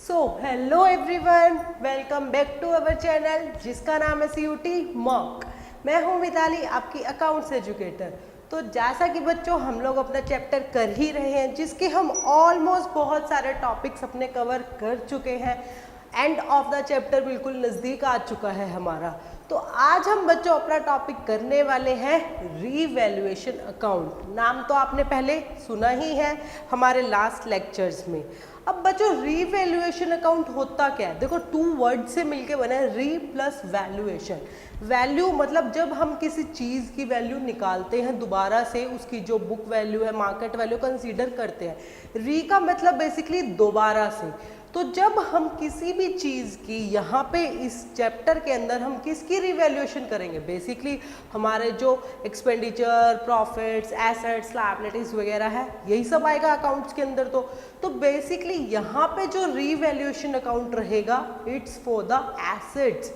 Hello everyone, welcome back to our channel जिसका नाम है CUT मॉक। मैं हूं मिताली, आपकी अकाउंट्स एजुकेटर। तो जैसा कि बच्चों हम लोग अपना चैप्टर कर ही रहे हैं, जिसके हम ऑलमोस्ट बहुत सारे टॉपिक्स अपने कवर कर चुके हैं। एंड ऑफ द चैप्टर बिल्कुल नज़दीक आ चुका है हमारा। तो आज हम बच्चों अपना टॉपिक करने वाले हैं रीवैल्यूएशन अकाउंट। नाम तो आपने पहले सुना ही है हमारे लास्ट लेक्चर्स में। अब बच्चों रीवैल्यूएशन अकाउंट होता क्या है? देखो, टू वर्ड से मिलके बना है, री प्लस वैल्यूएशन। वैल्यू मतलब जब हम किसी चीज़ की वैल्यू निकालते हैं दोबारा से, उसकी जो बुक वैल्यू है, मार्केट वैल्यू कंसीडर करते हैं। री का मतलब बेसिकली दोबारा से। तो जब हम किसी भी चीज़ की यहाँ पे इस चैप्टर के अंदर हम किसकी रिवैल्यूएशन करेंगे? बेसिकली हमारे जो एक्सपेंडिचर, प्रॉफिट्स, एसेट्स, लायबिलिटीज वगैरह है, यही सब आएगा अकाउंट्स के अंदर। तो बेसिकली यहाँ पे जो रिवैल्यूएशन अकाउंट रहेगा, it's for the assets.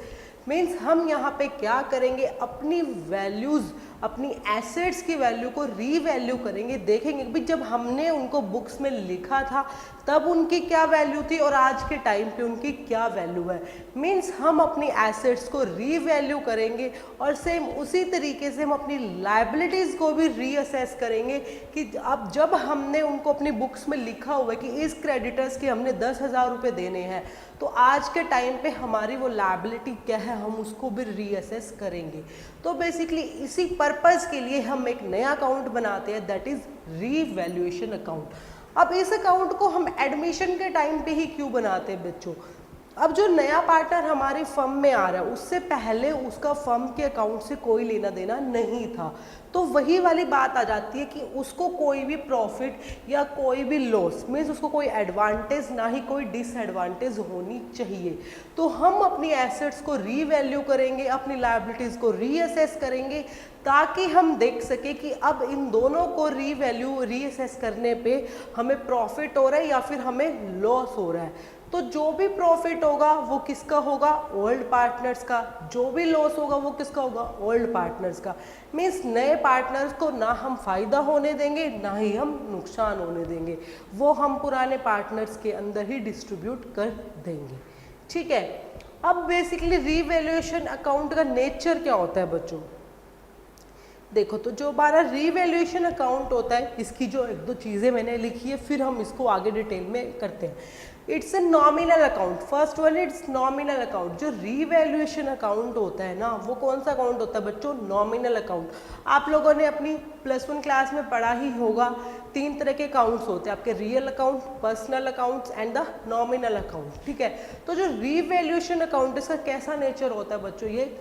Means हम यहाँ पे क्या करेंगे, अपनी वैल्यूज़, अपनी एसेट्स की वैल्यू को रीवैल्यू करेंगे। देखेंगे कि जब हमने उनको बुक्स में लिखा था तब उनकी क्या वैल्यू थी और आज के टाइम पे उनकी क्या वैल्यू है। मीन्स हम अपनी एसेट्स को रीवैल्यू करेंगे और सेम उसी तरीके से हम अपनी लायबिलिटीज़ को भी रीअसेस करेंगे कि अब जब हमने उनको अपनी बुक्स में लिखा हुआ है कि इस क्रेडिटर्स के हमने 10,000 रुपये देने हैं, तो आज के टाइम पे हमारी वो लायबिलिटी क्या है, हम उसको भी रीअसेस करेंगे। तो बेसिकली इसी पर्पस के लिए हम एक नया अकाउंट बनाते हैं, दैट इज रीवैल्यूएशन अकाउंट। अब इस अकाउंट को हम एडमिशन के टाइम पे ही क्यों बनाते हैं बच्चों? अब जो नया पार्टनर हमारी फर्म में आ रहा है, उससे पहले उसका फर्म के अकाउंट से कोई लेना देना नहीं था। तो वही वाली बात आ जाती है कि उसको कोई भी प्रॉफिट या कोई भी लॉस, मीन्स उसको कोई एडवांटेज ना ही कोई डिसएडवांटेज होनी चाहिए। तो हम अपनी एसेट्स को रीवैल्यू करेंगे, अपनी लायबिलिटीज़ को रीअसेस करेंगे, ताकि हम देख सके कि अब इन दोनों को रीअसेस करने पे हमें प्रॉफिट हो रहा है या फिर हमें लॉस हो रहा है। तो जो भी प्रॉफिट होगा वो किसका होगा? ओल्ड पार्टनर्स का। जो भी लॉस होगा वो किसका होगा? ओल्ड पार्टनर्स का। मीन्स नए पार्टनर्स को ना हम फायदा होने देंगे ना ही हम नुकसान होने देंगे, वो हम पुराने पार्टनर्स के अंदर ही डिस्ट्रीब्यूट कर देंगे। ठीक है। अब बेसिकली रीवैल्यूएशन अकाउंट का नेचर क्या होता है बच्चों? देखो, तो जो हमारा रीवैल्यूएशन अकाउंट होता है, इसकी जो एक दो चीज़ें मैंने लिखी है, फिर हम इसको आगे डिटेल में करते हैं। It's a nominal account. First one, it's nominal account. जो रीवैल्यूएशन अकाउंट होता है ना, वो कौन सा अकाउंट होता है बच्चों? Nominal account. आप लोगों ने अपनी +1 क्लास में पढ़ा ही होगा, 3 तरह के अकाउंट्स होते हैं आपके, real account, personal accounts and the nominal account. ठीक है। तो जो रीवैल्यूएशन अकाउंट, इसका कैसा नेचर होता है बच्चों? ये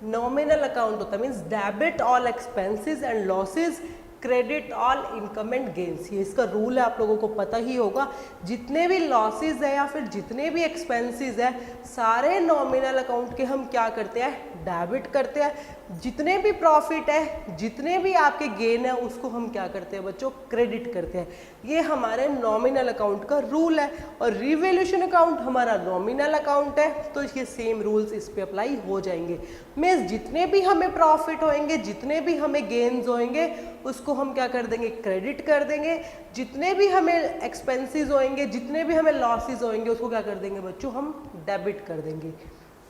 नॉमिनल अकाउंट होता है। Means debit all expenses and losses, credit all income and gains. ये इसका रूल है, आप लोगों को पता ही होगा। जितने भी लॉसेस है या फिर जितने भी एक्सपेंसेस है, सारे नॉमिनल अकाउंट के हम क्या करते हैं? डेबिट करते हैं। जितने भी प्रॉफिट है, जितने भी आपके गेन है, उसको हम क्या करते हैं बच्चों? क्रेडिट करते हैं। ये हमारे नॉमिनल अकाउंट का रूल है। और रिवैल्यूएशन अकाउंट हमारा नॉमिनल अकाउंट है, तो ये सेम रूल्स इस पे अप्लाई हो जाएंगे। मीन्स जितने भी हमें प्रॉफिट होंगे, जितने भी हमें गेन्स होंगे, उसको हम क्या कर देंगे? क्रेडिट कर देंगे। जितने भी हमें एक्सपेंसेस होंगे, जितने भी हमें लॉसेस होंगे, उसको क्या कर देंगे बच्चों? हम डेबिट कर देंगे।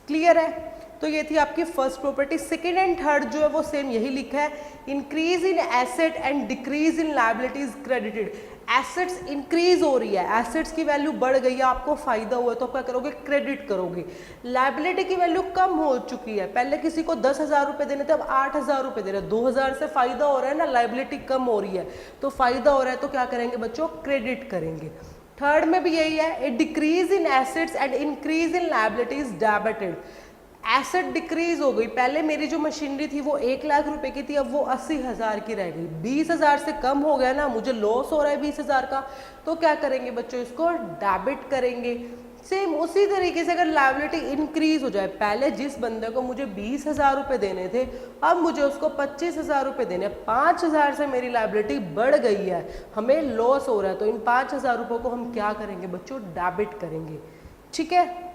क्लियर है? तो ये थी आपकी first property. Second and third जो है वो सेम यही लिखा है, increase in asset and decrease in liabilities credited. Assets increase हो रही है, एसेट्स की वैल्यू बढ़ गई है, आपको फायदा हुआ है, तो आप क्या करोगे? क्रेडिट करोगे। लायबिलिटी की वैल्यू कम हो चुकी है, पहले किसी को 10,000 रुपये देने थे, अब 8,000 रुपये दे रहे हैं, 2,000 से फायदा हो रहा है ना, लायबिलिटी कम हो रही है, तो फायदा हो रहा है, तो क्या करेंगे बच्चों? क्रेडिट करेंगे। थर्ड में भी यही है, a decrease in assets and increase in liabilities debited. Asset decrease हो गई, पहले मेरी जो मशीनरी थी वो 1 लाख रुपए की थी, अब वो 80,000 की रह गई, 20,000 से कम हो गया ना, मुझे लॉस हो रहा है 20,000 का, तो क्या करेंगे बच्चों? इसको डेबिट करेंगे। सेम उसी तरीके से अगर लायबिलिटी इंक्रीज हो जाए, पहले जिस बंदे को मुझे 20,000 रुपये देने थे, अब मुझे उसको 25,000 रुपये देने, 5,000 से मेरी लायबिलिटी बढ़ गई है, हमें लॉस हो रहा है, तो इन 5,000 रुपये को हम क्या करेंगे बच्चों? डेबिट करेंगे। ठीक है।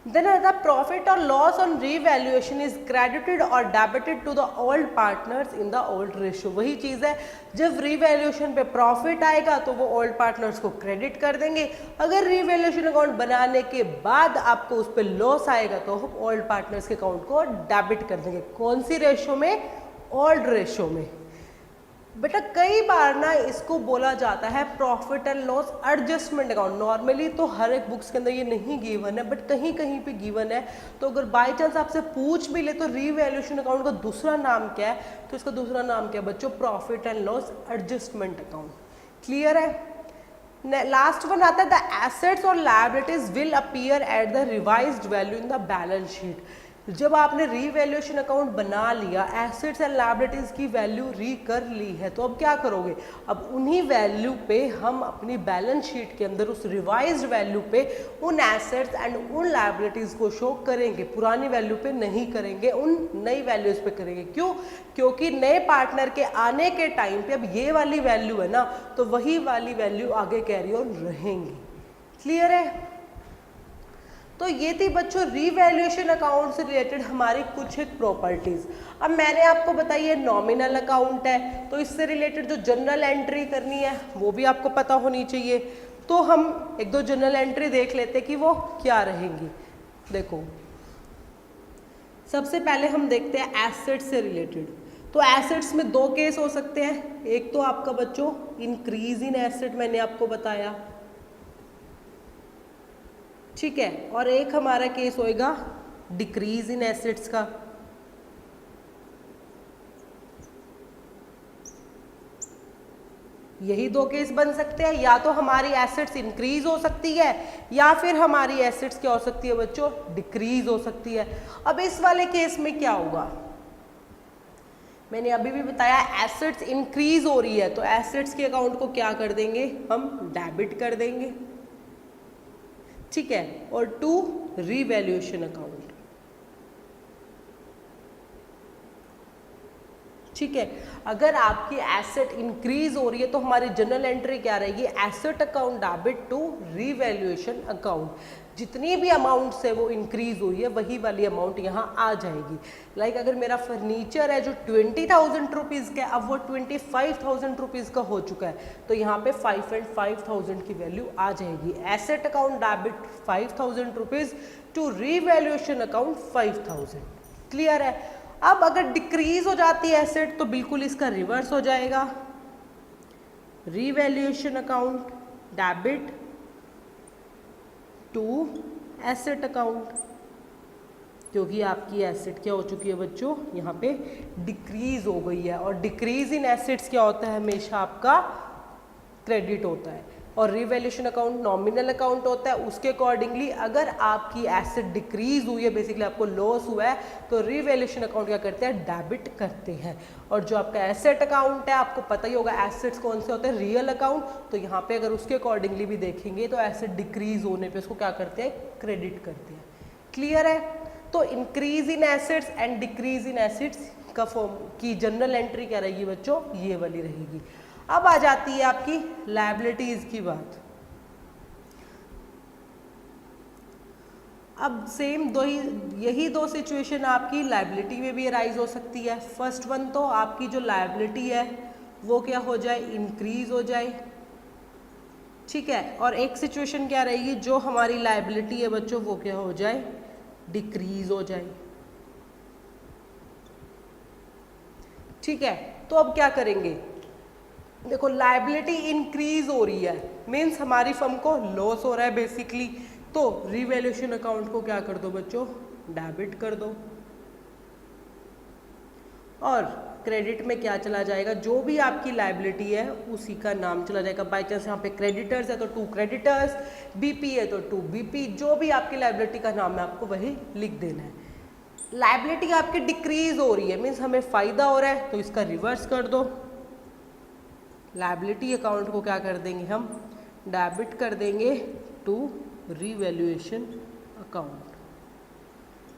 Then the profit or loss on revaluation is credited or debited to the old partners in the old ratio. वही चीज़ है, जब revaluation पे profit आएगा तो वो old partners को credit कर देंगे, अगर revaluation account बनाने के बाद आपको उस पर loss आएगा तो हम old partners के account को debit कर देंगे। कौन सी ratio में? old ratio में। बेटा कई बार ना इसको बोला जाता है profit and loss adjustment account. Normally तो हर एक बुक्स के अंदर ये नहीं गिवन है, बट कहीं कहीं पे गिवन है। तो अगर बाय चांस आपसे पूछ भी ले तो रीवैल्यूएशन अकाउंट का दूसरा नाम क्या है, तो इसका दूसरा नाम क्या है बच्चों? Profit and loss adjustment account. Clear है? लास्ट वन आता है द एसेट्स और liabilities will appear at the revised value in the balance sheet. जब आपने रीवैल्यूएशन अकाउंट बना लिया, एसेट्स एंड लायबिलिटीज की वैल्यू री कर ली है, तो अब क्या करोगे? अब उन्हीं वैल्यू पे हम अपनी बैलेंस शीट के अंदर उस रिवाइज्ड वैल्यू पे उन एसेट्स एंड उन लायबिलिटीज को शो करेंगे। पुरानी वैल्यू पे नहीं करेंगे, उन नई वैल्यूज पे करेंगे। क्यों? क्योंकि नए पार्टनर के आने के टाइम पे अब ये वाली वैल्यू है ना, तो वही वाली वैल्यू आगे कैरी ऑन रहेंगी। क्लियर है? तो ये थी बच्चों रीवैल्यूएशन अकाउंट से रिलेटेड हमारी कुछ एक प्रॉपर्टीज। अब मैंने आपको बताई है नॉमिनल अकाउंट है, तो इससे रिलेटेड जो जनरल एंट्री करनी है वो भी आपको पता होनी चाहिए। तो हम एक दो जनरल एंट्री देख लेते हैं कि वो क्या रहेंगी। देखो, सबसे पहले हम देखते हैं एसेट्स से रिलेटेड। तो एसेट्स में दो केस हो सकते हैं। एक तो आपका बच्चों इंक्रीज इन एसेट, मैंने आपको बताया, ठीक है, और एक हमारा केस होएगा डिक्रीज इन एसेट्स का। यही दो केस बन सकते हैं, या तो हमारी एसेट्स इंक्रीज हो सकती है या फिर हमारी एसेट्स क्या हो सकती है बच्चों? डिक्रीज हो सकती है। अब इस वाले केस में क्या होगा? मैंने अभी भी बताया एसेट्स इंक्रीज हो रही है, तो एसेट्स के अकाउंट को क्या कर देंगे? हम डेबिट कर देंगे, ठीक है। और टू रीवैल्यूएशन अकाउंट, ठीक है। अगर आपकी एसेट इंक्रीज हो रही है तो हमारी जनरल एंट्री क्या रहेगी? Asset account debit to revaluation account. जितनी भी अमाउंट से वो इंक्रीज हुई है वही वाली अमाउंट यहाँ आ जाएगी। लाइक अगर मेरा फर्नीचर है जो 20,000 रुपीज़ का, अब वो 25,000 रुपीज़ का हो चुका है, तो यहाँ पे 5 and 5,000 की वैल्यू आ जाएगी। Asset account debit 5,000 rupees to revaluation account 5,000। Clear है? अब अगर डिक्रीज हो जाती है एसेट तो बिल्कुल इसका रिवर्स हो जाएगा। Revaluation account debit to asset account, क्योंकि आपकी एसेट क्या हो चुकी है बच्चों? यहाँ पे डिक्रीज हो गई है, और डिक्रीज इन एसेट्स क्या होता है? हमेशा आपका क्रेडिट होता है। और रिवैल्यूएशन अकाउंट नॉमिनल अकाउंट होता है, उसके अकॉर्डिंगली अगर आपकी एसेट डिक्रीज हुई है, बेसिकली आपको लॉस हुआ है, तो रिवैल्यूएशन अकाउंट क्या करते हैं? डेबिट करते हैं। और जो आपका एसेट अकाउंट है, आपको पता ही होगा एसेट्स कौन से होते हैं? Real account. तो यहाँ पे अगर उसके अकॉर्डिंगली भी देखेंगे तो एसेट डिक्रीज होने पे उसको क्या करते हैं? क्रेडिट करते हैं। क्लियर है? तो increase in assets and decrease in assets का फॉर्म की जनरल एंट्री क्या रहेगी बच्चों? ये वाली रहेगी। अब आ जाती है आपकी लायबिलिटीज की बात। अब सेम यही दो सिचुएशन आपकी लायबिलिटी में भी अराइज हो सकती है। फर्स्ट वन तो आपकी जो लायबिलिटी है वो क्या हो जाए? इंक्रीज हो जाए, ठीक है। और एक सिचुएशन क्या रहेगी? जो हमारी लायबिलिटी है बच्चों वो क्या हो जाए? डिक्रीज हो जाए, ठीक है। तो अब क्या करेंगे? देखो, लायबिलिटी इंक्रीज हो रही है, मीन्स हमारी फर्म को लॉस हो रहा है बेसिकली, तो रिवैल्यूएशन अकाउंट को क्या कर दो बच्चों? डेबिट कर दो। और क्रेडिट में क्या चला जाएगा? जो भी आपकी लायबिलिटी है उसी का नाम चला जाएगा। बाई चांस यहाँ पे क्रेडिटर्स है तो टू क्रेडिटर्स, बीपी है तो टू बीपी, जो भी आपकी लायबिलिटी का नाम है आपको वही लिख देना है। लायबिलिटी आपकी डिक्रीज हो रही है, मीन्स हमें फायदा हो रहा है, तो इसका रिवर्स कर दो। लायबिलिटी अकाउंट को क्या कर देंगे? हम डेबिट कर देंगे टू रीवैल्यूएशन अकाउंट,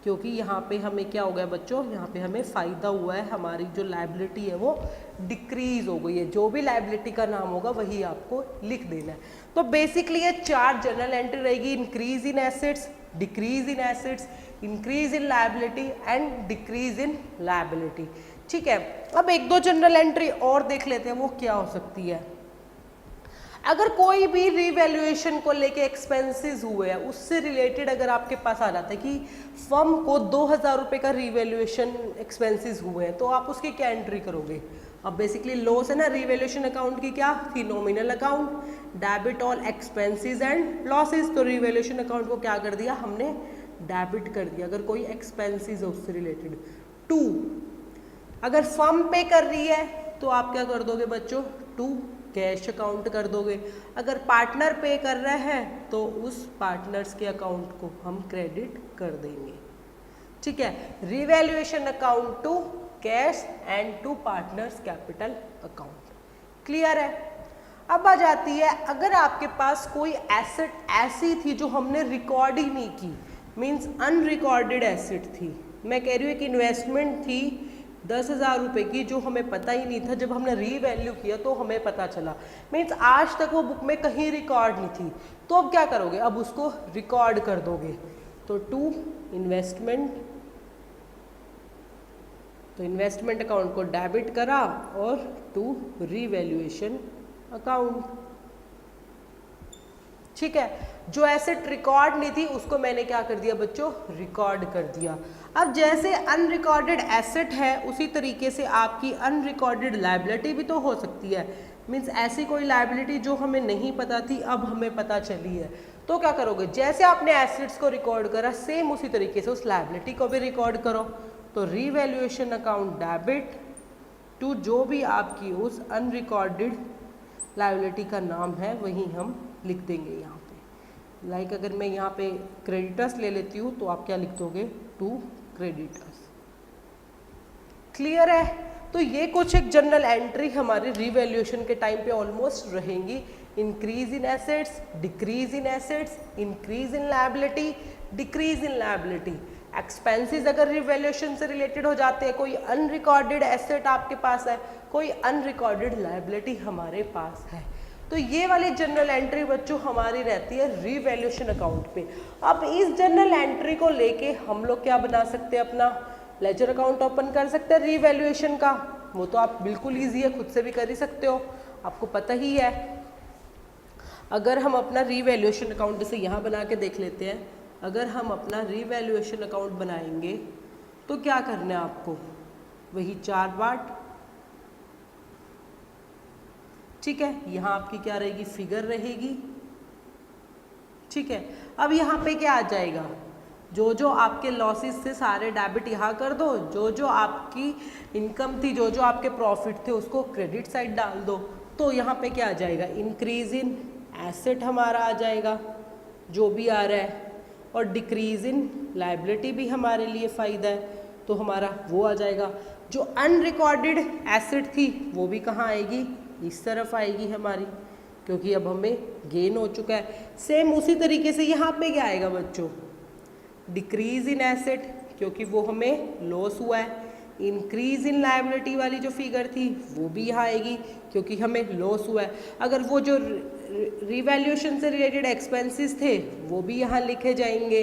क्योंकि यहाँ पे हमें क्या हो गया बच्चों, यहाँ पे हमें फ़ायदा हुआ है, हमारी जो लायबिलिटी है वो डिक्रीज हो गई है। जो भी लायबिलिटी का नाम होगा वही आपको लिख देना है। तो बेसिकली ये 4 जनरल एंट्री रहेगी, increase in assets, decrease in assets, increase in liability and decrease in liability. ठीक है, अब 1-2 जनरल एंट्री और देख लेते हैं वो क्या हो सकती है। अगर कोई भी रिवैल्यूएशन को लेके एक्सपेंसेस हुए हैं, उससे रिलेटेड अगर आपके पास आ जाता है कि फर्म को 2000 रुपये का रिवैल्यूएशन एक्सपेंसेस हुए हैं, तो आप उसकी क्या एंट्री करोगे। अब बेसिकली लॉस है ना, रिवैल्यूएशन अकाउंट की क्या थी, nominal account, debit all expenses and losses. तो रिवैल्यूएशन अकाउंट को क्या कर दिया हमने, डेबिट कर दिया अगर कोई एक्सपेंसेस है उससे रिलेटेड। 2, अगर फर्म पे कर रही है तो आप क्या कर दोगे बच्चों, 2 कैश अकाउंट कर दोगे। अगर पार्टनर पे कर रहा है तो उस पार्टनर्स के अकाउंट को हम क्रेडिट कर देंगे। ठीक है, revaluation account to cash and to partners capital account. Clear है। अब आ जाती है, अगर आपके पास कोई एसेट ऐसी थी जो हमने रिकॉर्ड ही नहीं की, मीन्स अनरिकॉर्डेड एसेट थी। मैं कह रही हूँ एक इन्वेस्टमेंट थी 10,000 रुपये की जो हमें पता ही नहीं था, जब हमने रीवैल्यू किया तो हमें पता चला, मीन्स आज तक वो बुक में कहीं रिकॉर्ड नहीं थी। तो अब क्या करोगे, अब उसको रिकॉर्ड कर दोगे। तो 2 इन्वेस्टमेंट, तो इन्वेस्टमेंट अकाउंट को डेबिट करा और 2 रिवैल्यूएशन अकाउंट। ठीक है, जो एसेट रिकॉर्ड नहीं थी उसको मैंने क्या कर दिया बच्चों, रिकॉर्ड कर दिया। अब जैसे अनरिकॉर्डेड एसेट है उसी तरीके से आपकी अनरिकॉर्डेड लायबिलिटी भी तो हो सकती है, मीन्स ऐसी कोई लायबिलिटी जो हमें नहीं पता थी अब हमें पता चली है। तो क्या करोगे, जैसे आपने एसेट्स को रिकॉर्ड करा सेम उसी तरीके से उस लायबिलिटी को भी रिकॉर्ड करो। तो रिवैल्यूएशन अकाउंट डेबिट टू जो भी आपकी उस अनरिकॉर्डेड लायबिलिटी का नाम है वही हम लिख देंगे यहाँ पे। लाइक अगर मैं यहाँ पे क्रेडिटर्स ले लेती हूँ तो आप क्या लिख दोगे, 2 क्रेडिटर्स। क्लियर है। तो ये कुछ एक जनरल एंट्री हमारे रिवैल्यूएशन के टाइम पे ऑलमोस्ट रहेंगी। Increase in assets, decrease in assets, increase in liability, decrease in liability. Expenses अगर रिवैल्यूएशन से रिलेटेड हो जाते हैं, कोई अनरिकॉर्डेड एसेट आपके पास है, कोई अनरिकॉर्डेड लायबिलिटी हमारे पास है, तो ये वाली जनरल एंट्री बच्चों हमारी रहती है रिवैल्यूएशन अकाउंट पे। अब इस जनरल एंट्री को लेके हम लोग क्या बना सकते हैं, अपना लेजर अकाउंट ओपन कर सकते हैं रिवैल्यूएशन का। वो तो आप बिल्कुल ईजी है, खुद से भी कर ही सकते हो, आपको पता ही है। अगर हम अपना रिवैल्यूएशन अकाउंट जैसे यहाँ बना के देख लेते हैं, अगर हम अपना रिवैल्यूएशन अकाउंट बनाएंगे तो क्या करना है आपको, वही 4 बार। ठीक है, यहाँ आपकी क्या रहेगी, फिगर रहेगी। ठीक है, अब यहाँ पे क्या आ जाएगा, जो जो आपके लॉसेस थे सारे डेबिट यहाँ कर दो, जो जो आपकी इनकम थी, जो जो आपके प्रॉफिट थे उसको क्रेडिट साइड डाल दो। तो यहाँ पे क्या आ जाएगा, इंक्रीज इन एसेट हमारा आ जाएगा जो भी आ रहा है, और डिक्रीज इन लायबिलिटी भी हमारे लिए फ़ायदा है तो हमारा वो आ जाएगा। जो अनरिकॉर्डेड एसेट थी वो भी कहाँ आएगी, इस तरफ आएगी हमारी, क्योंकि अब हमें गेन हो चुका है। सेम उसी तरीके से यहाँ पे क्या आएगा बच्चों, डिक्रीज इन एसेट क्योंकि वो हमें लॉस हुआ है। इंक्रीज इन लायबिलिटी वाली जो फिगर थी वो भी यहाँ आएगी क्योंकि हमें लॉस हुआ है। अगर वो जो रिवैल्यूएशन से रिलेटेड एक्सपेंसेस थे वो भी यहाँ लिखे जाएंगे।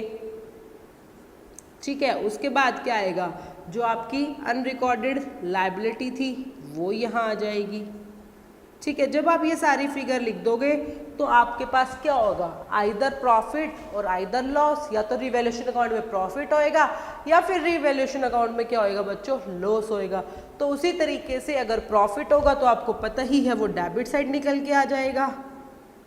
ठीक है, उसके बाद क्या आएगा, जो आपकी अनरिकॉर्डेड लायबिलिटी थी वो यहाँ आ जाएगी। ठीक है, जब आप ये सारी फिगर लिख दोगे तो आपके पास क्या होगा, आइदर प्रॉफिट और आइदर लॉस, या तो रिवैल्यूएशन अकाउंट में प्रॉफिट होएगा या फिर रिवैल्यूएशन अकाउंट में क्या होएगा बच्चों, लॉस होएगा। तो उसी तरीके से अगर प्रॉफिट होगा तो आपको पता ही है वो डेबिट साइड निकल के आ जाएगा।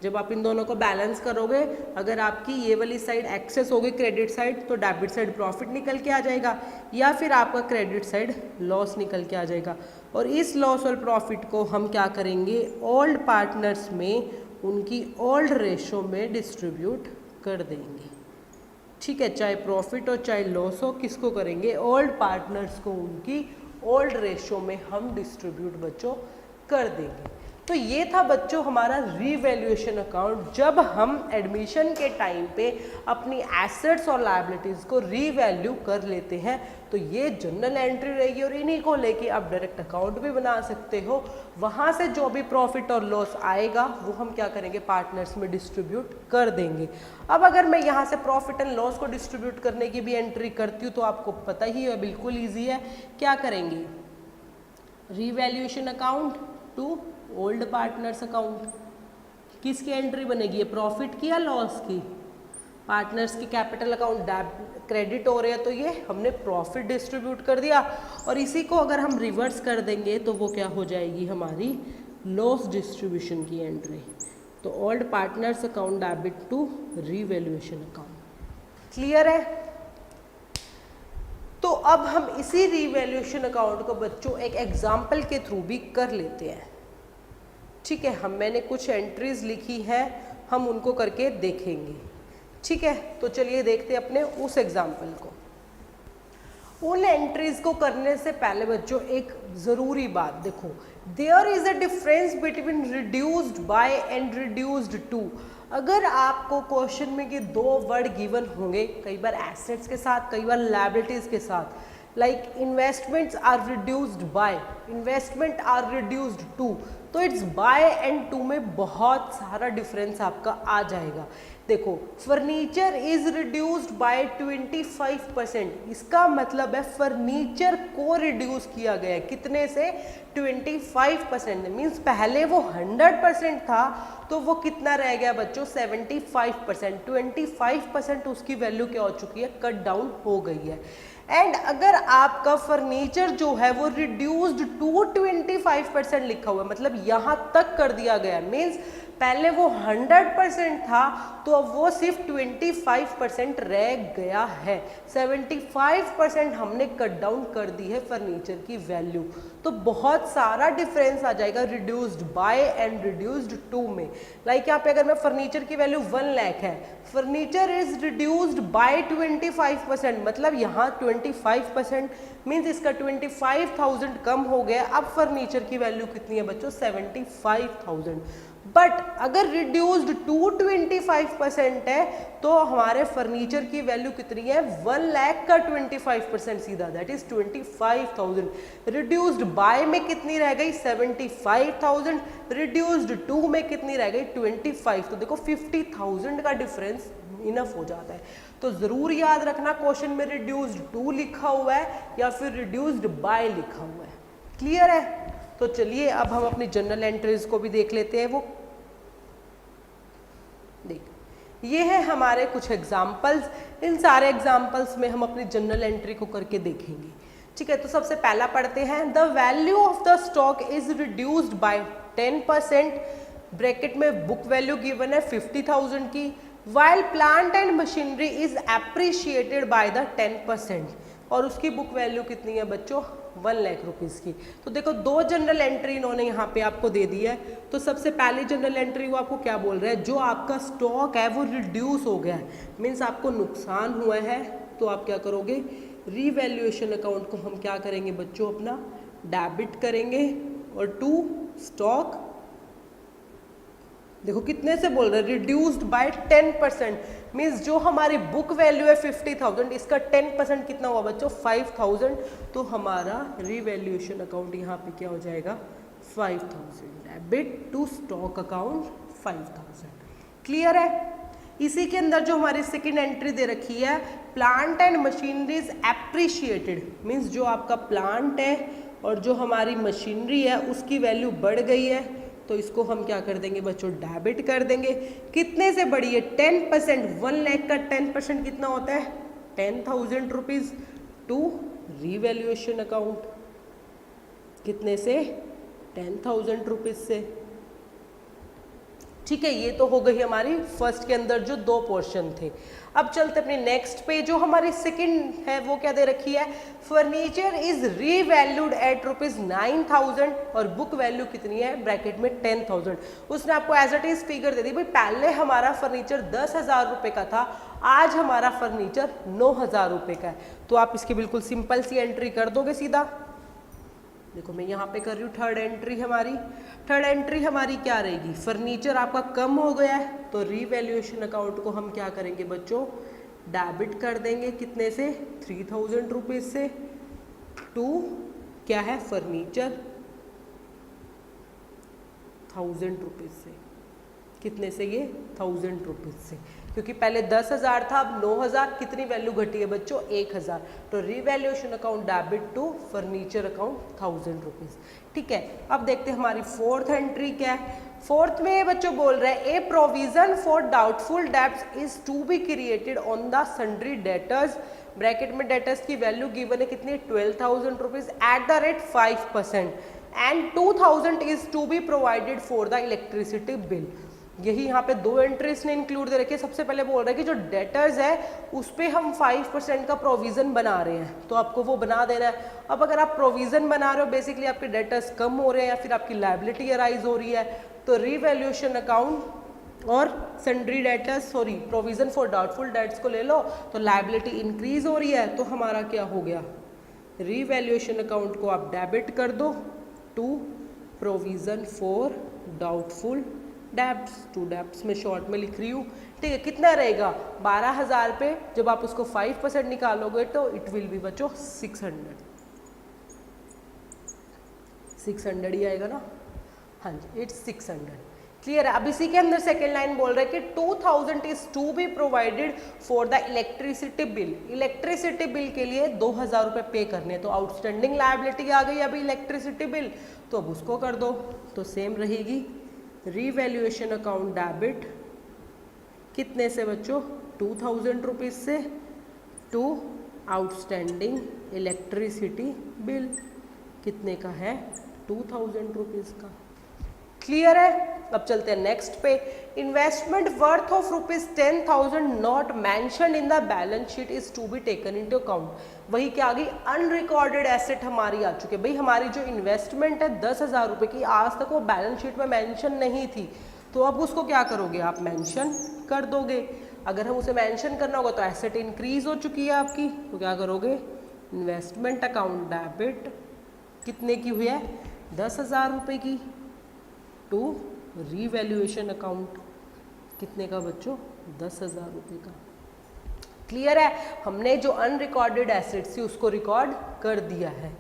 जब आप इन दोनों को बैलेंस करोगे, अगर आपकी ये वाली साइड एक्सेस होगी क्रेडिट साइड तो डेबिट साइड प्रॉफिट निकल के आ जाएगा, या फिर आपका क्रेडिट साइड लॉस निकल के आ जाएगा। और इस लॉस और प्रॉफिट को हम क्या करेंगे, ओल्ड पार्टनर्स में उनकी ओल्ड रेशो में डिस्ट्रीब्यूट कर देंगे। ठीक है, चाहे प्रॉफिट हो चाहे लॉस हो, किसको करेंगे, ओल्ड पार्टनर्स को उनकी ओल्ड रेशो में हम डिस्ट्रीब्यूट बच्चों कर देंगे। तो ये था बच्चों हमारा रीवैल्यूएशन अकाउंट। जब हम एडमिशन के टाइम पे अपनी एसेट्स और लायबिलिटीज को रीवैल्यू कर लेते हैं तो ये जनरल एंट्री रहेगी और इन्हीं को लेके आप डायरेक्ट अकाउंट भी बना सकते हो। वहाँ से जो भी प्रॉफिट और लॉस आएगा वो हम क्या करेंगे, पार्टनर्स में डिस्ट्रीब्यूट कर देंगे। अब अगर मैं यहाँ से प्रॉफिट एंड लॉस को डिस्ट्रीब्यूट करने की भी एंट्री करती हूँ तो आपको पता ही है, बिल्कुल ईजी है। क्या करेंगे, revaluation account to old partners account. किसकी एंट्री बनेगी, ये प्रॉफिट की या लॉस की, पार्टनर्स की कैपिटल अकाउंट क्रेडिट हो रहे हैं तो ये हमने प्रॉफिट डिस्ट्रीब्यूट कर दिया। और इसी को अगर हम रिवर्स कर देंगे तो वो क्या हो जाएगी, हमारी लॉस डिस्ट्रीब्यूशन की एंट्री। तो old partners account debit to revaluation account. Clear है। तो अब हम इसी रीवैल्यूएशन अकाउंट को बच्चों एक एग्जाम्पल के थ्रू भी कर लेते हैं। ठीक है, मैंने कुछ एंट्रीज लिखी हैं, हम उनको करके देखेंगे। ठीक है, तो चलिए देखते हैं अपने उस एग्जाम्पल को। उन एंट्रीज को करने से पहले बच्चों एक जरूरी बात देखो, there is a difference between reduced by and reduced to. अगर आपको क्वेश्चन में ये दो वर्ड गिवन होंगे, कई बार एसेट्स के साथ कई बार लायबिलिटीज के साथ, like investments are reduced by, investment are reduced to, तो इट्स बाय एंड टू में बहुत सारा डिफरेंस आपका आ जाएगा। देखो, फर्नीचर इज रिड्यूस्ड बाय 25%, इसका मतलब है फर्नीचर को रिड्यूस किया गया है, कितने से, 25%। मीन्स पहले वो 100% था तो वो कितना रह गया बच्चों, 75%। 25% उसकी वैल्यू क्या हो चुकी है, कट डाउन हो गई है। एंड अगर आपका फर्नीचर जो है वो रिड्यूस्ड टू 25% लिखा हुआ है, मतलब यहाँ तक कर दिया गया, मीन्स पहले वो 100% था तो अब वो सिर्फ 25% रह गया है। 75% हमने कट डाउन कर दी है फर्नीचर की वैल्यू। तो बहुत सारा डिफरेंस आ जाएगा reduced by and reduced to में। लाइक यहाँ पे अगर मैं फर्नीचर की वैल्यू 1 लाख है, फर्नीचर इज रिड्यूस्ड बाय 25%, मतलब यहाँ 25% मीन्स इसका 25,000 कम हो गया। अब फर्नीचर की वैल्यू कितनी है बच्चों, 75,000। बट अगर रिड्यूस्ड टू 25% है तो हमारे फर्नीचर की वैल्यू कितनी है, 1 लाख का 25% सीधा, दैट इज 25,000। रिड्यूस्ड बाय में कितनी रह गई, 75,000। रिड्यूस्ड टू में कितनी रह गई, 25। तो देखो 50,000 का डिफरेंस इनफ हो जाता है। तो जरूर याद रखना क्वेश्चन में रिड्यूस्ड टू लिखा हुआ है या फिर रिड्यूस्ड बाय लिखा हुआ है। क्लियर है। तो चलिए अब हम अपनी जनरल एंट्रीज को भी देख लेते हैं। वो देख, ये है हमारे कुछ एग्जाम्पल्स। इन सारे एग्जाम्पल्स में हम अपनी जनरल एंट्री को करके देखेंगे। ठीक है, तो सबसे पहला पढ़ते हैं, the value of the stock is reduced by 10%, bracket में बुक वैल्यू गिवन है 50,000 की, while plant and machinery is appreciated by the 10%, और उसकी बुक वैल्यू कितनी है बच्चों, 1 लाख रुपीज़ की। तो देखो दो जनरल एंट्री इन्होंने यहाँ पे आपको दे दी है। तो सबसे पहली जनरल एंट्री वो आपको क्या बोल रहा है, जो आपका स्टॉक है वो रिड्यूस हो गया है, मीन्स आपको नुकसान हुआ है, तो आप क्या करोगे, रीवैल्यूएशन अकाउंट को हम क्या करेंगे बच्चों, अपना डेबिट करेंगे। और टू स्टॉक, देखो कितने से बोल रहे हैं, रिड्यूस्ड बाय 10%, मीन्स जो हमारी बुक वैल्यू है 50,000, इसका 10% कितना हुआ बच्चों, 5,000। तो हमारा रीवैल्यूएशन अकाउंट यहाँ पे क्या हो जाएगा, 5,000, debit to stock account 5,000। Clear है। इसी के अंदर जो हमारी सेकेंड एंट्री दे रखी है, plant and machinery is appreciated, means जो आपका प्लांट है और जो हमारी मशीनरी है उसकी वैल्यू बढ़ गई है, तो इसको हम क्या कर देंगे बच्चों, डेबिट कर देंगे। कितने से बढ़ी है, 10%। 1 लाख का 10% कितना होता है, 10,000 रुपीज़, टू रीवैल्यूएशन अकाउंट, कितने से, 10,000 रुपीज़ से। ठीक है, ये तो हो गई हमारी फर्स्ट के अंदर जो दो पोर्शन थे। अब चलते अपने नेक्स्ट पे, जो हमारी सेकंड है वो क्या दे रखी है, फर्नीचर इज रीवैल्यूड एट ₹9,000 और बुक वैल्यू कितनी है, ब्रैकेट में 10,000। उसने आपको एज इट इज फिगर दे दी, भाई पहले हमारा फर्नीचर 10,000 रुपये का था, आज हमारा फर्नीचर 9,000 रुपये का है। तो आप इसकी बिल्कुल सिंपल सी एंट्री कर दोगे सीधा, देखो मैं यहाँ पे कर रही हूँ थर्ड एंट्री हमारी क्या रहेगी, फर्नीचर आपका कम हो गया है तो रीवैल्यूएशन अकाउंट को हम क्या करेंगे बच्चों, डेबिट कर देंगे कितने से, 3000 रुपीज से, टू क्या है फर्नीचर 1000 रुपीज से, कितने से ये 1000 रुपीज से, क्योंकि पहले 10,000 था अब 9,000, कितनी वैल्यू घटी है बच्चों 1,000, तो revaluation account debit to furniture account 1000 rupees. ठीक है, अब देखते हैं हमारी फोर्थ एंट्री क्या है। फोर्थ में बच्चों बोल रहे हैं a provision for doubtful debts is to be created on the sundry debtors, bracket में डेटर्स की वैल्यू गिवन है कितनी 12,000 rupees at the rate 5% and 2,000 is to be provided for the electricity bill. यही यहाँ पे दो एंट्रीज ने include दे रखे। सबसे पहले बोल रहे हैं कि जो डेटर्स है उस पर हम 5% का प्रोविजन बना रहे हैं, तो आपको वो बना देना है। अब अगर आप प्रोविजन बना रहे हो बेसिकली आपके डेटर्स कम हो रहे हैं या फिर आपकी लायबिलिटी अराइज हो रही है, तो रीवैल्यूएशन अकाउंट और sundry debtors provision for doubtful debts को ले लो तो लायबिलिटी इंक्रीज हो रही है, तो हमारा क्या हो गया, रीवैल्यूएशन अकाउंट को आप डेबिट कर दो to provision for doubtful debts, to debts में शॉर्ट में लिख रही हूँ। ठीक है, कितना रहेगा 12,000 पे, जब आप उसको 5% निकालोगे तो इट विल बी बच्चों 600 ही आएगा ना, हाँ जी इट्स 600। क्लियर है। अब इसी के अंदर सेकेंड लाइन बोल रहा है कि 2,000 is to be provided for the electricity bill, electricity bill के लिए 2,000 रुपये पे करने हैं, तो आउटस्टैंडिंग लायबिलिटी आ गई अभी इलेक्ट्रिसिटी बिल, तो अब उसको कर दो, तो सेम रहेगी रीवैल्यूएशन अकाउंट डेबिट कितने से बच्चों 2,000 रुपीज से टू आउटस्टैंडिंग इलेक्ट्रिसिटी बिल कितने का है 2,000 रुपीज का। क्लियर है। अब चलते हैं नेक्स्ट पे, investment worth of ₹10,000 not mention in the balance sheet is to be taken into account. वही क्या आ गई, अनरिकॉर्डेड एसेट हमारी आ चुकी है। भाई हमारी जो इन्वेस्टमेंट है 10,000 रुपये की, आज तक वो बैलेंस शीट में मेंशन नहीं थी, तो अब उसको क्या करोगे आप मेंशन कर दोगे। अगर हम उसे मेंशन करना होगा तो एसेट इंक्रीज हो चुकी है आपकी, तो क्या करोगे इन्वेस्टमेंट अकाउंट डेबिट कितने की हुई है 10,000 रुपये की टू रीवैल्यूएशन अकाउंट कितने का बच्चों 10,000 रुपये का। क्लियर है, हमने जो अनरिकॉर्डेड एसेट्स थी उसको रिकॉर्ड कर दिया है।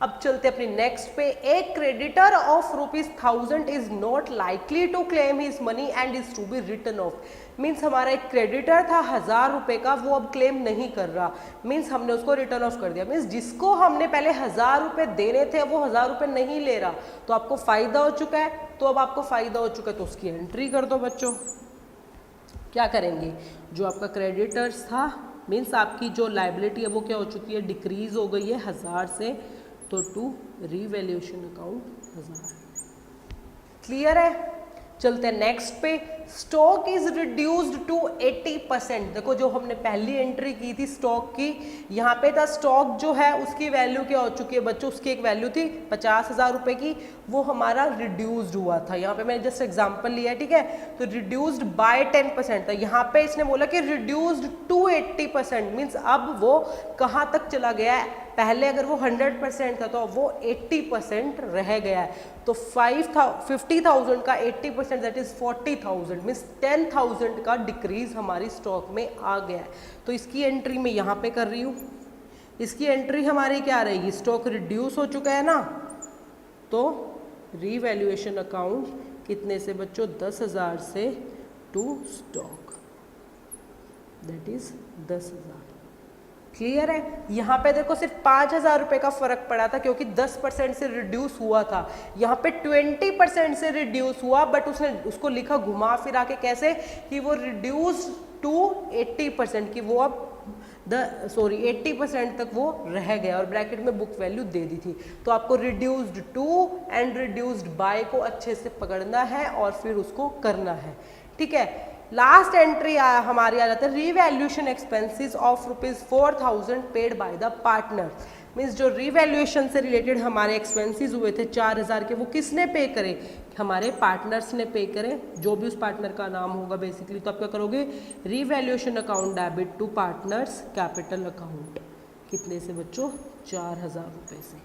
अब चलते अपनी नेक्स्ट पे, a creditor of ₹1,000 is not likely to claim his money and is to be written off. Means हमारा एक क्रेडिटर था 1,000 रुपये का, वो अब क्लेम नहीं कर रहा, मीन्स हमने उसको रिटर्न ऑफ कर दिया। मीन्स जिसको हमने पहले 1,000 रुपये देने थे वो 1,000 रुपये नहीं ले रहा, तो आपको फायदा हो चुका है। तो अब आपको फायदा हो चुका है तो उसकी एंट्री कर दो बच्चों। क्या करेंगे, जो आपका क्रेडिटर्स था मीन्स आपकी जो लाइबिलिटी है वो क्या हो चुकी है, डिक्रीज हो गई है 1,000 से, तो टू रीवैल्यूएशन अकाउंट 1,000। क्लियर है। चलते हैं नेक्स्ट पे, स्टॉक इज रिड्यूस्ड टू 80%। देखो जो हमने पहली एंट्री की थी स्टॉक की, यहाँ पे था स्टॉक जो है उसकी वैल्यू क्या हो चुकी है बच्चों, उसकी एक वैल्यू थी 50,000 रुपये की, वो हमारा रिड्यूस्ड हुआ था। यहाँ पे मैंने जस्ट एग्जांपल लिया है, ठीक है, तो रिड्यूस्ड बाय 10% था। यहाँ पे इसने बोला कि रिड्यूस्ड टू 80%, मीन्स अब वो कहाँ तक चला गया है, पहले अगर वो 100% था तो वो 80% रह गया है। तो 50,000 का 80% दैट इज 40,000, मीन्स 10,000 का डिक्रीज हमारी स्टॉक में आ गया है। तो इसकी एंट्री मैं यहाँ पे कर रही हूँ, इसकी एंट्री हमारी क्या रहेगी, स्टॉक रिड्यूस हो चुका है ना, तो रीवैल्यूएशन अकाउंट कितने से बच्चों 10,000 से to stock that is 10,000। Clear है। यहाँ पे देखो सिर्फ 5,000 रुपये का फर्क पड़ा था क्योंकि 10% से रिड्यूस हुआ था, यहाँ पे 20% से रिड्यूस हुआ, बट उसने उसको लिखा घुमा फिरा के कैसे कि वो रिड्यूस टू 80% की, वो अब 80% तक वो रह गया और ब्रैकेट में बुक वैल्यू दे दी थी। तो आपको reduced to and reduced by को अच्छे से पकड़ना है और फिर उसको करना है, ठीक है। लास्ट एंट्री हमारी आ जाता है, revaluation expenses of ₹4,000 paid by the partner. Means जो रीवैल्यूएशन से रिलेटेड हमारे एक्सपेंसेस हुए थे 4,000 के, वो किसने पे करे, हमारे पार्टनर्स ने पे करे, जो भी उस पार्टनर का नाम होगा बेसिकली। तो आप क्या करोगे, revaluation account debit to partners capital account कितने से बच्चों 4,000 रुपये से।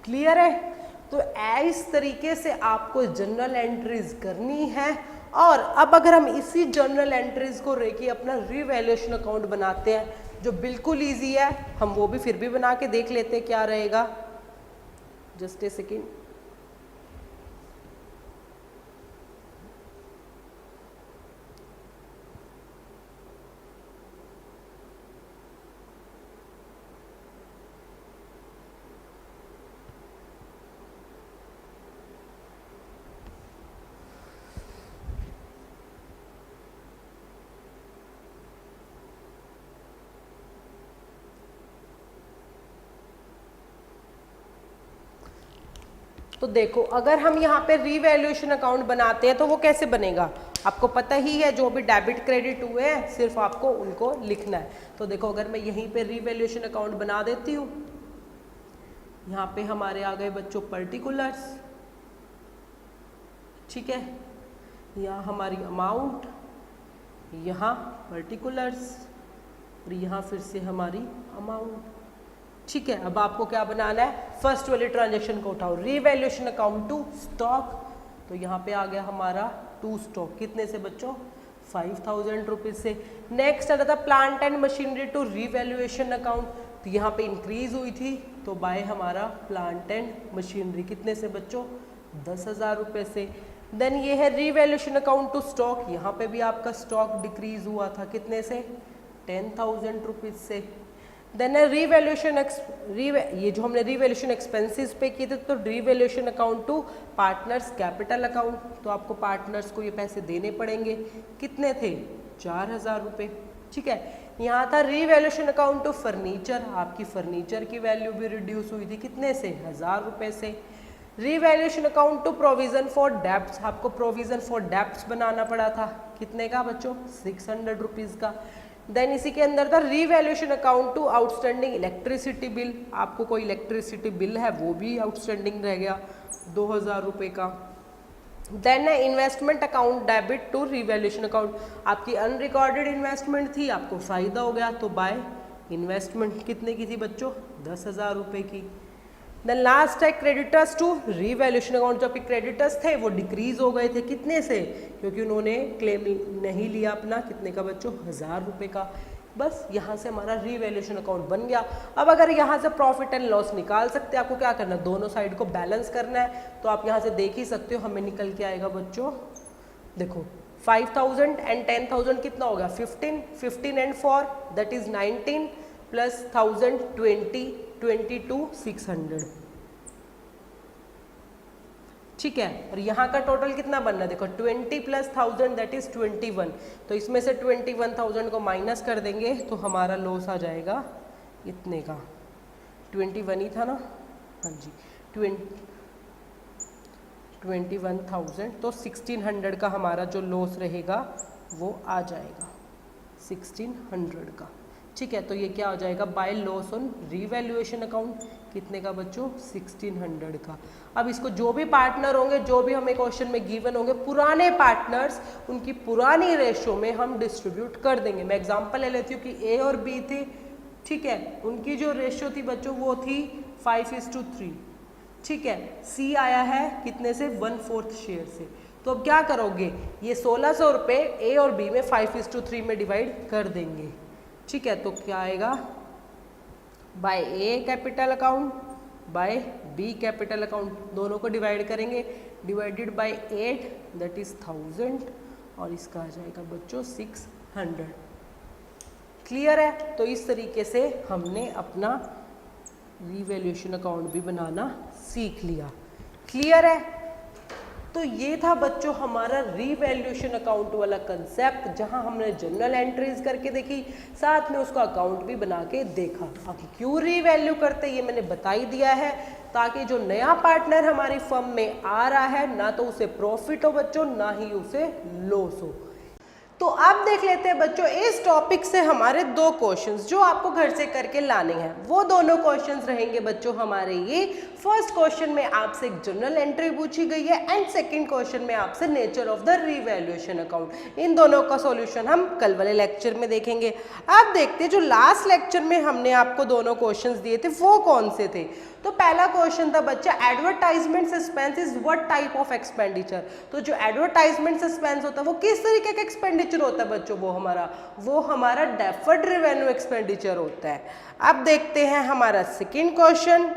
क्लियर है? तो इस तरीके से आपको जर्नल एंट्रीज करनी है। और अब अगर हम इसी जर्नल एंट्रीज को लेके अपना रीवैल्यूएशन अकाउंट बनाते हैं जो बिल्कुल इजी है, हम वो भी फिर भी बना के देख लेते हैं क्या रहेगा। Just a second. तो देखो, अगर हम यहाँ पे रीवैल्यूएशन अकाउंट बनाते हैं तो वो कैसे बनेगा, आपको पता ही है। जो भी डेबिट क्रेडिट हुए हैं सिर्फ आपको उनको लिखना है। तो देखो, अगर मैं यहीं पे रीवैल्यूएशन अकाउंट बना देती हूँ, यहाँ पे हमारे आ गए बच्चों पर्टिकुलर्स, ठीक है, यहाँ हमारी अमाउंट, यहाँ पर्टिकुलर्स और यहाँ फिर से हमारी अमाउंट, ठीक है। अब आपको क्या बनाना है, फर्स्ट वाले ट्रांजेक्शन को उठाओ, रीवैल्यूएशन अकाउंट टू स्टॉक। तो यहाँ पे आ गया हमारा टू स्टॉक, कितने से बच्चों, 5000 रुपीज से। नेक्स्ट आता था plant and machinery to revaluation account, तो यहाँ पे इंक्रीज हुई थी तो बाय हमारा प्लांट एंड मशीनरी, कितने से बच्चों, 10,000 रुपये से। देन ये है रीवैल्यूएशन अकाउंट टू स्टॉक, यहाँ पे भी आपका स्टॉक डिक्रीज हुआ था, कितने से, 10,000 रुपीज से। देन रीवैल्यूएशन ये जो हमने रीवैल्यूएशन एक्सपेंसेस पे किए थे, तो revaluation account to partners capital account, तो आपको पार्टनर्स को ये पैसे देने पड़ेंगे, कितने थे, 4,000 रुपये, ठीक है। यहाँ था रीवैल्यूएशन अकाउंट टू फर्नीचर, आपकी फर्नीचर की वैल्यू भी रिड्यूस हुई थी, कितने से, 1,000 रुपये से। Revaluation account to provision for debts, आपको प्रोविजन फॉर डेब्ट्स बनाना पड़ा था, कितने का बच्चों, 600 रुपीज़ का। देन इसी के अंदर था revaluation account to outstanding electricity bill, आपको कोई इलेक्ट्रिसिटी बिल है वो भी आउटस्टैंडिंग रह गया 2,000 रुपये का। देन है investment account debit to revaluation account, आपकी अनरिकॉर्डेड इन्वेस्टमेंट थी, आपको फायदा हो गया तो बाय इन्वेस्टमेंट, कितने की थी बच्चों, 10,000 रुपये की। देन लास्ट है क्रेडिटर्स टू रीवैल्यूएशन अकाउंट, जो आपके क्रेडिटर्स थे वो डिक्रीज हो गए थे, कितने से, क्योंकि उन्होंने क्लेम नहीं लिया अपना, कितने का बच्चों, 1,000 रुपये का। बस यहाँ से हमारा रीवैल्यूएशन अकाउंट बन गया। अब अगर यहाँ से प्रॉफिट एंड लॉस निकाल सकते हैं, आपको क्या करना है, दोनों साइड को बैलेंस करना है। तो आप यहाँ से देख ही सकते हो, हमें निकल के आएगा बच्चों, देखो 5,000 एंड 10,000 कितना होगा, 15, 15 एंड 4 दैट इज 19 प्लस 1,000 20, 22 600, ठीक है। और यहाँ का टोटल कितना बनना है, देखो 20 प्लस 1,000 दैट इज 21, तो इसमें से 21,000 को माइनस कर देंगे तो हमारा लॉस आ जाएगा इतने का, 21 ही था ना, हाँ जी, 21,000, तो 1,600 का हमारा जो लॉस रहेगा वो आ जाएगा 1,600 का, ठीक है। तो ये क्या हो जाएगा, by loss on revaluation account, कितने का बच्चों, 1,600 का। अब इसको जो भी पार्टनर होंगे, जो भी हमें क्वेश्चन में गिवन होंगे, पुराने पार्टनर्स, उनकी पुरानी रेशो में हम डिस्ट्रीब्यूट कर देंगे। मैं एग्जांपल ले लेती हूँ कि ए और बी थे, ठीक है, उनकी जो रेशो थी बच्चों वो थी 5:3, ठीक है। सी आया है कितने से, 1/4 शेयर से। तो अब क्या करोगे, ये 1,600 रुपये ए और बी में 5:3 में डिवाइड कर देंगे, ठीक है। तो क्या आएगा, by A capital account by B capital account, दोनों को डिवाइड करेंगे, डिवाइडेड बाय 8 दैट इज 1,000, और इसका आ जाएगा बच्चों 600। क्लियर है? तो इस तरीके से हमने अपना रीवैल्यूएशन अकाउंट भी बनाना सीख लिया। क्लियर है? तो ये था बच्चों हमारा रीवैल्यूएशन अकाउंट वाला कंसेप्ट, जहां हमने जर्नल एंट्रीज करके देखी, साथ में उसका अकाउंट भी बना के देखा। अब क्यों रीवैल्यू करते ये मैंने बता ही दिया है, ताकि जो नया पार्टनर हमारी फर्म में आ रहा है, ना तो उसे प्रॉफिट हो बच्चों, ना ही उसे लॉस हो। तो अब देख लेते हैं बच्चों इस टॉपिक से हमारे दो क्वेश्चंस जो आपको घर से करके लाने हैं। वो दोनों क्वेश्चंस रहेंगे बच्चों हमारे ये, फर्स्ट क्वेश्चन में आपसे एक जनरल एंट्री पूछी गई है एंड सेकंड क्वेश्चन में आपसे nature of the revaluation account. इन दोनों का सॉल्यूशन हम कल वाले लेक्चर में देखेंगे। अब देखते हैं जो लास्ट लेक्चर में हमने आपको दोनों क्वेश्चंस दिए थे वो कौन से थे। तो पहला क्वेश्चन था बच्चा advertisement suspense is what type of expenditure. तो जो एडवर्टाइजमेंट सस्पेंस होता है वो किस तरीके का एक्सपेंडिचर होता है बच्चों, वो हमारा डेफर्ड रेवेन्यू एक्सपेंडिचर होता है। अब देखते हैं हमारा सेकंड क्वेश्चन।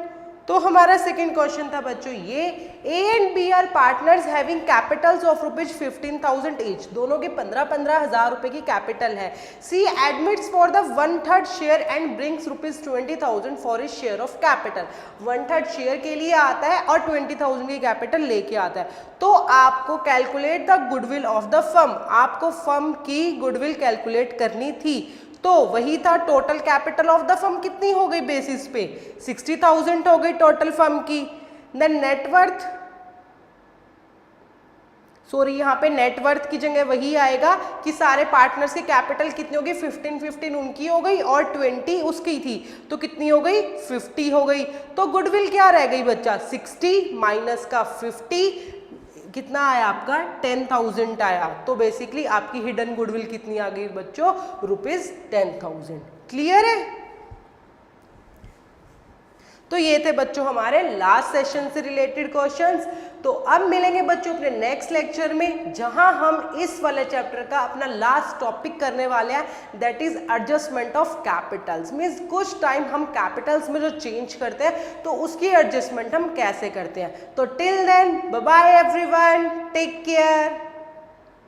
तो हमारा सेकंड क्वेश्चन था बच्चों ये, A and B are partners having capitals of rupees 15,000 each. दोनों की 15-15 हजार रुपए की कैपिटल है। C admits for the 1/3 share and brings rupees 20,000 for his share of capital. 1/3 share के लिए आता है और 20,000 की कैपिटल लेके आता है। तो आपको calculate the goodwill of the firm, आपको फर्म की गुडविल कैलकुलेट करनी थी। तो वही था total capital of the firm कितनी हो गई बेसिस पे 60,000 हो गई टोटल फर्म की। देन नेटवर्थ, सॉरी यहाँ पे नेटवर्थ की जगह वही आएगा कि सारे पार्टनर्स की कैपिटल कितनी होगी 15 उनकी हो गई और 20 उसकी थी, तो कितनी हो गई 50 हो गई। तो गुडविल क्या रह गई बच्चा 60 माइनस का 50 कितना आया आपका 10,000 आया। तो बेसिकली आपकी हिडन गुडविल कितनी आ गई बच्चों रुपीज 10,000। क्लियर है। तो ये थे बच्चों हमारे लास्ट सेशन से रिलेटेड क्वेश्चंस। तो अब मिलेंगे बच्चों अपने नेक्स्ट लेक्चर में जहां हम इस वाले चैप्टर का अपना लास्ट टॉपिक करने वाले हैं, that is adjustment of Capitals. Means कुछ टाइम हम कैपिटल्स में जो चेंज करते हैं तो उसकी एडजस्टमेंट हम कैसे करते हैं। तो till then bye bye everyone, take care.